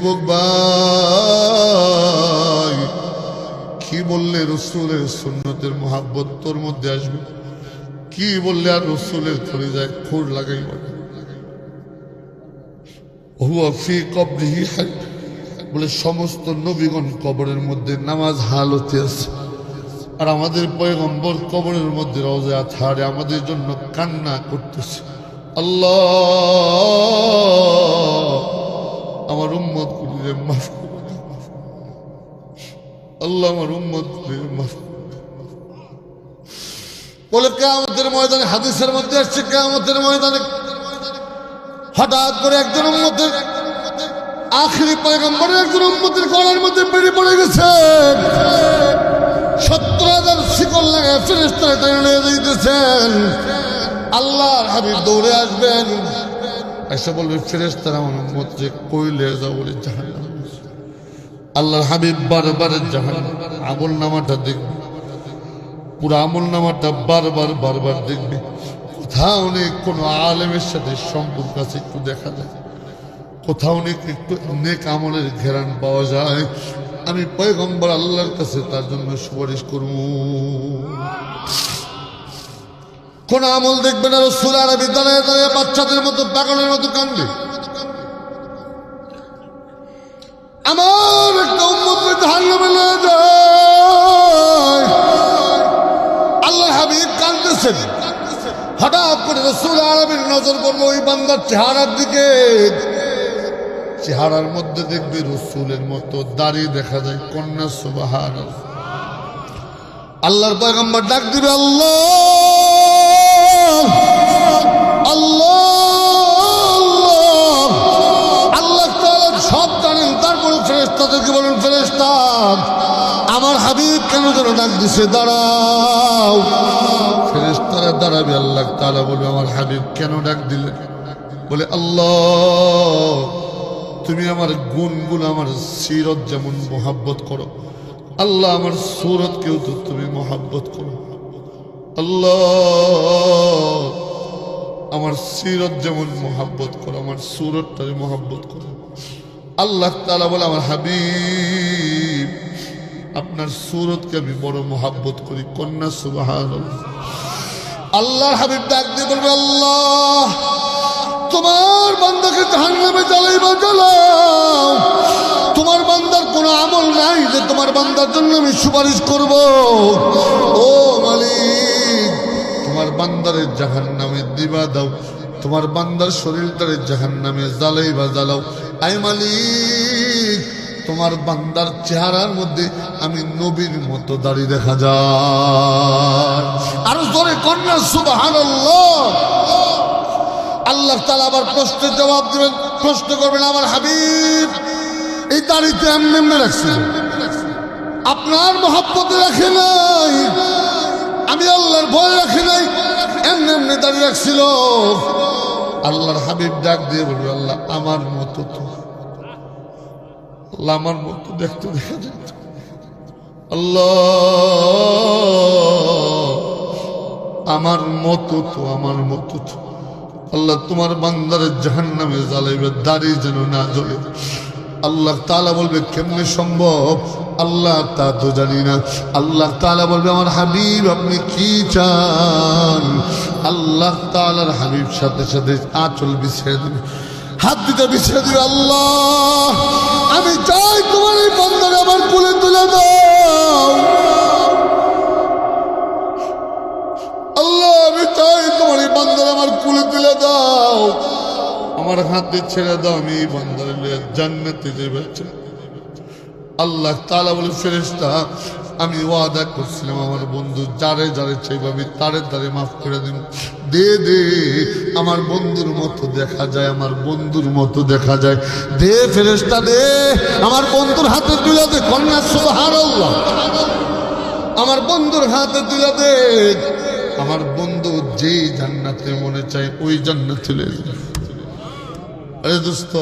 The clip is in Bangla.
যুবক ভাই, কি বললে রসুলের সুন্নতের মোহাব্বত তোর মধ্যে আসবে? কি বললে আর রসুলের কলিজায় খুর লাগাইব? হুয়া ফি কবরিহি হাই, বলে সমস্ত নবীগণ কবরের মধ্যে নামাজ হালতে আছে, আর আমাদের পয়গম্বর কবরের মধ্যে রওজা আথারে আমাদের জন্য কান্না করতেছে। আল্লাহ আমার উম্মত গুলিরে মাফ করে দাও, আল্লাহ আমার উম্মত গুলিরে মাফ করে দাও। বলে কিয়ামতের ময়দানে, হাদিসের মধ্যে আসছে কিয়ামতের ময়দানে হঠাৎ করে একজন উম্মতের, আখিরি পয়গম্বরের একজন উম্মতের গলার মধ্যে বেড়ে পড়ে গেছে। 70,000 শিকল লাগায় ফেরেশতারা টেনে নিয়ে যাইতেছেন। আল্লাহর হাবিব দৌড়ে আসবেন, এসে বলবে ফেরেশতারা আমার উম্মত যে কইলে যাও বলে জাহান্নাম। আল্লাহর হাবিব বারবার জাহান্নাম আমল নামাটা দেখবে, পুরো আমল নামাটা বারবার দেখবে। কোথাও নেই কোনো আলেমের সাথে সম্পর্ক আছে একটু দেখা যায়, কোথাও নেই একটু নেক আমলের ঘেরান পাওয়া যায়। আমি পয়গম্বর আল্লাহর কাছে তার জন্য সুপারিশ করব। কোন আমল দেখবে না, রাসূল আরবি দাঁড়ায় দাঁড়ায় বাচ্চাদের মতো পাগলের মতো কান্দে। আমার একটা উম্মত জাহান্নামে নিয়ে যায়, আল্লাহর হাবিব কাঁদতেছেন। হঠাৎ করে রাসূল আরবির নজর পড়বে ওই বান্দার চেহারার দিকে। চেহারার মধ্যে দেখবে রসুলের মতো দাড়ি দেখা যায়। কন্যা সুবহানাল্লাহ। আল্লাহর পয়গম্বর ডাক দিবে, আল্লাহ আল্লাহ আল্লাহ তাআলা সব জানেন, তারপরে ফেরেশতাদেরকে বলেন, ফেরেশতা আমার হাবিব কেন যেন ডাক দিছে, দাঁড়াও। ফেরেশতারা দাঁড়াবে, আল্লাহ তাআলা বলবে আমার হাবিব কেন ডাক দিলেন? বলে আল্লাহ তুমি আমার গুণগুলো, আমার সিরত যেমন মোহাব্বত করো, আল্লাহ আমার সুরতকেও তো তুমি মোহাব্বত করো। আল্লাহ আমার সিরত যেমন মোহাব্বত করো, আমার সুরতটারে মোহাব্বত করো। আল্লাহ তাআলা বলে আমার হাবিব আপনার সুরতকে আমি বড় মোহাব্বত করি। কন্যা সুবহানাল্লাহ। আল্লাহর হাবিব ডাক দিয়ে বলবে, আল্লাহ তোমার বান্দাকে জাহান্নামে জ্বালাইবা, জ্বালাও। তোমার বান্দার কোনো আমল নাই যে তোমার বান্দার জন্য আমি সুপারিশ করব। ও মালিক তোমার বান্দারে জাহান্নামে দিবা দাও, তোমার বান্দার শরীরটারে জাহান্নামে জ্বালাইবা, জ্বালাও। আই মালিক তোমার বান্দার চেহারার মধ্যে আমি নবীর মতো দাড়ি দেখা যায়। আর জোরে কন্যা সুবহানাল্লাহ। আল্লাহ তাআলা আবার প্রশ্নের জবাব দিবেন, প্রশ্ন করবেন, আমার হাবিব এই দাড়িতে এমনি এমনি রাখছিল, আপনার মহব্বতে রাখে নাই, আমি আল্লাহর ভয় রাখি নাই, এমনি এমনি দাড়ি রাখছিল। আল্লাহর হাবিব ডাক দিয়ে বলবে, আল্লাহ আমার মতো তো, আল্লাহ আমার মতো দেখতে দেখা যেত। আল্লাহ আমার মতো তো, আমার মতো তো। আল্লাহ তোমার বান্দারে জাহান্নামে জ্বালাইবে, দাড়ি যেন না জ্বলে। আল্লাহ তাআলা বলবে কেমনে সম্ভব? আল্লাহ তা তো জানি না। আল্লাহ তাআলা বলবে আমার হাবিব আপনি কি চান? আল্লাহ তাআলার হাবিব সাথে সাথে আঁচল বিছিয়ে দেবে, হাত দিতে বিছিয়ে দিবে। আল্লাহ আমি চাই তোমার এই বান্দারে আমার কোলে তুলে দাও। আল্লাহ আমি চাই তোমার এই বান্দারে আমার কোলে তুলে দাও, আমার হাতে ছেড়ে দাও, আমি এই বান্দারে নিয়ে জান্নাতে যাবে। আল্লাহ তাআলা বলে ফেরেশতা আমি ওয়াদা করছিলাম আমার বন্ধু যারে যারে চাইবে আমি তারে তারে মাফ করে দেব। দে দে আমার বন্ধুর মতো দেখা যায়, আমার বন্ধুর মতো দেখা যায়, দে ফেরেশতা দে, আমার বন্ধুর হাতে তুলে দে। কন্যা সুবহানাল্লাহ। আমার বন্ধুর হাতে তুলে দে, আমার বন্ধু যেই জান্নাতে মনে চায় ওই জান্নাতে চলে যায়। আরে দোস্ত